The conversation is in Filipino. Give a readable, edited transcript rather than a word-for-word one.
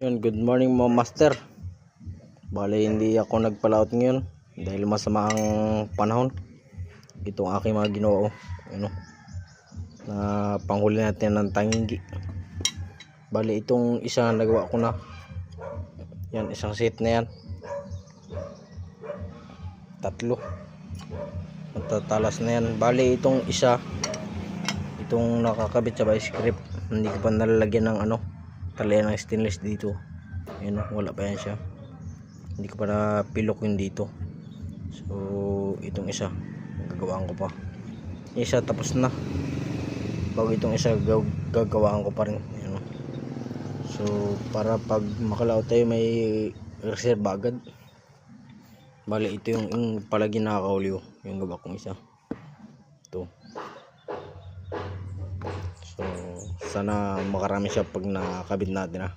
Yun, good morning mga master. Bale, hindi ako nagpalaot ngayon dahil masama ang panahon. Itong aking mga ginawa, ano, na panghuli natin ng tangingi. Bale, itong isa nagawa ko na. Yan, isang set na yan. Tatlo. Matatalas na yan. Bale, itong isa, itong nakakabit sa vice grip, hindi ko pa nalalagyan ng talayan ng stainless dito. Ayun, wala pa yan siya. Hindi ko pa na pilok yun dito. So itong isa gagawaan ko pa. Isa tapos na. Bago itong isa gagawaan ko pa rin. Ayun. So para pag makalaot tayo may reserve agad. Bale ito yung palagi nakakauli yung gawa kong isa. Ito. So sana makarami siya pag nakakabit natin